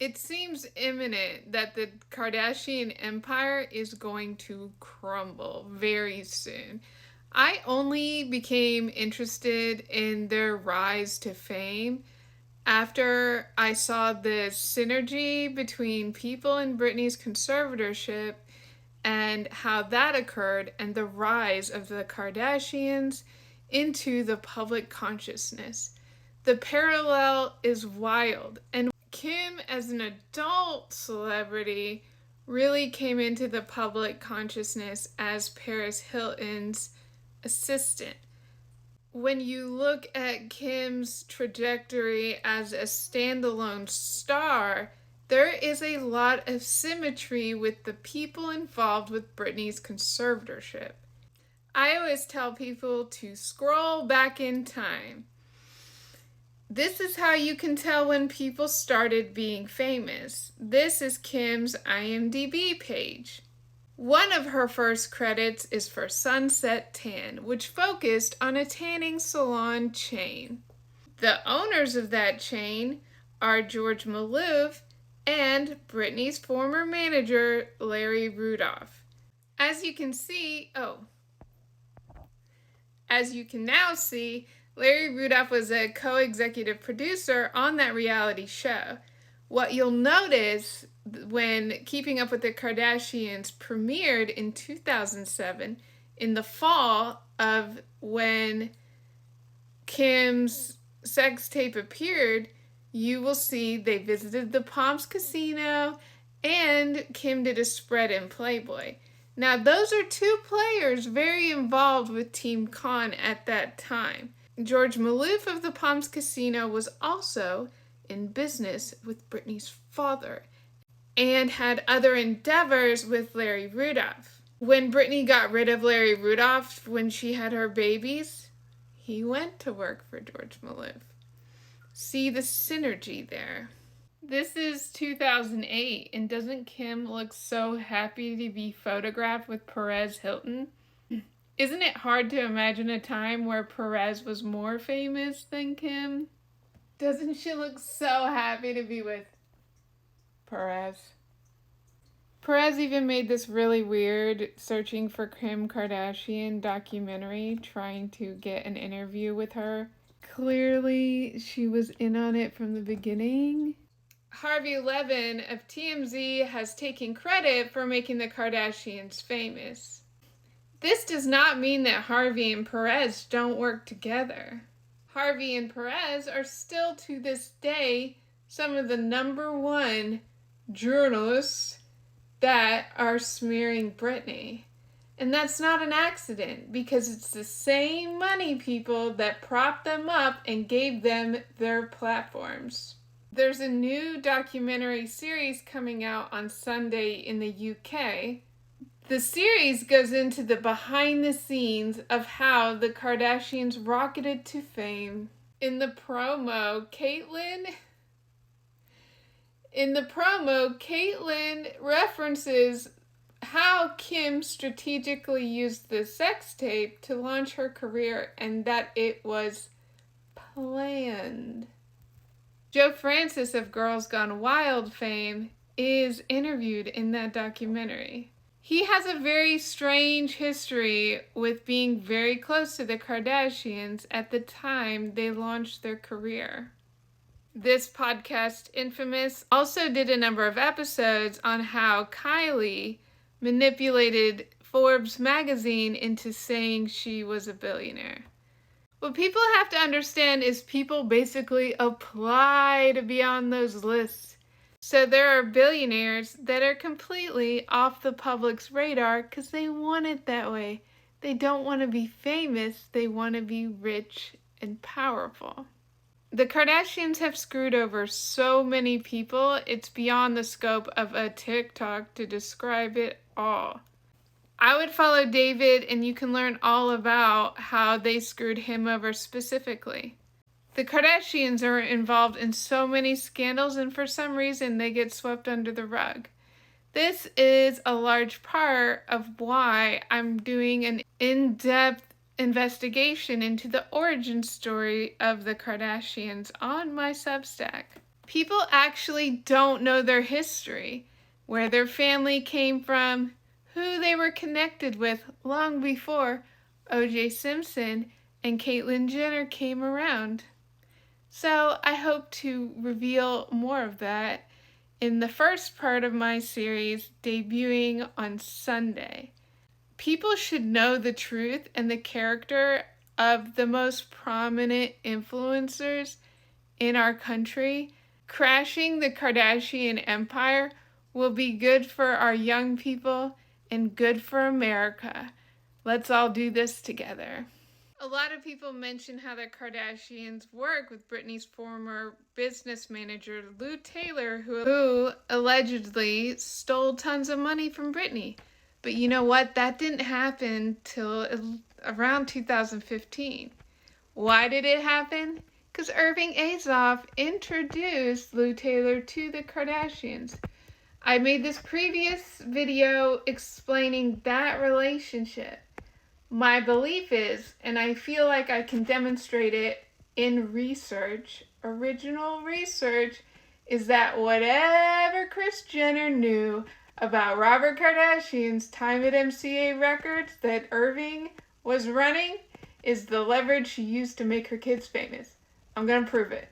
It seems imminent that the Kardashian empire is going to crumble very soon. I only became interested in their rise to fame after I saw the synergy between people in Britney's conservatorship and how that occurred and the rise of the Kardashians into the public consciousness. The parallel is wild, and Kim, as an adult celebrity, really came into the public consciousness as Paris Hilton's assistant. When you look at Kim's trajectory as a standalone star, there is a lot of symmetry with the people involved with Britney's conservatorship. I always tell people to scroll back in time. This is how you can tell when people started being famous. This is Kim's IMDb page. One of her first credits is for Sunset Tan, which focused on a tanning salon chain. The owners of that chain are George Maloof and Britney's former manager, Larry Rudolph. As you can now see, Larry Rudolph was a co-executive producer on that reality show. What you'll notice when Keeping Up with the Kardashians premiered in 2007, in the fall of when Kim's sex tape appeared, you will see they visited the Palms Casino and Kim did a spread in Playboy. Now, those are two players very involved with Team Con at that time. George Maloof of the Palms Casino was also in business with Britney's father and had other endeavors with Larry Rudolph. When Britney got rid of Larry Rudolph when she had her babies, he went to work for George Maloof. See the synergy there. This is 2008, and doesn't Kim look so happy to be photographed with Perez Hilton? Isn't it hard to imagine a time where Perez was more famous than Kim? Doesn't she look so happy to be with Perez? Perez even made this really weird Searching for Kim Kardashian documentary trying to get an interview with her. Clearly, she was in on it from the beginning. Harvey Levin of TMZ has taken credit for making the Kardashians famous. This does not mean that Harvey and Perez don't work together. Harvey and Perez are still to this day some of the #1 journalists that are smearing Britney. And that's not an accident, because it's the same money people that propped them up and gave them their platforms. There's a new documentary series coming out on Sunday in the UK. The series goes into the behind the scenes of how the Kardashians rocketed to fame. In the promo, Caitlyn references how Kim strategically used the sex tape to launch her career and that it was planned. Joe Francis of Girls Gone Wild fame is interviewed in that documentary. He has a very strange history with being very close to the Kardashians at the time they launched their career. This podcast, Infamous, also did a number of episodes on how Kylie manipulated Forbes magazine into saying she was a billionaire. What people have to understand is people basically apply to be on those lists. So there are billionaires that are completely off the public's radar because they want it that way. They don't want to be famous, they want to be rich and powerful. The Kardashians have screwed over so many people, it's beyond the scope of a TikTok to describe it all. I would follow David and you can learn all about how they screwed him over specifically. The Kardashians are involved in so many scandals and for some reason they get swept under the rug. This is a large part of why I'm doing an in-depth investigation into the origin story of the Kardashians on my Substack. People actually don't know their history, where their family came from, who they were connected with long before O.J. Simpson and Caitlyn Jenner came around. So I hope to reveal more of that in the first part of my series debuting on Sunday. People should know the truth and the character of the most prominent influencers in our country. Crashing the Kardashian empire will be good for our young people and good for America. Let's all do this together. A lot of people mention how the Kardashians work with Britney's former business manager, Lou Taylor, who allegedly stole tons of money from Britney. But you know what? That didn't happen till around 2015. Why did it happen? Because Irving Azoff introduced Lou Taylor to the Kardashians. I made this previous video explaining that relationship. My belief is, and I feel like I can demonstrate it in research, original research, is that whatever Kris Jenner knew about Robert Kardashian's time at MCA Records that Irving was running is the leverage she used to make her kids famous. I'm gonna prove it.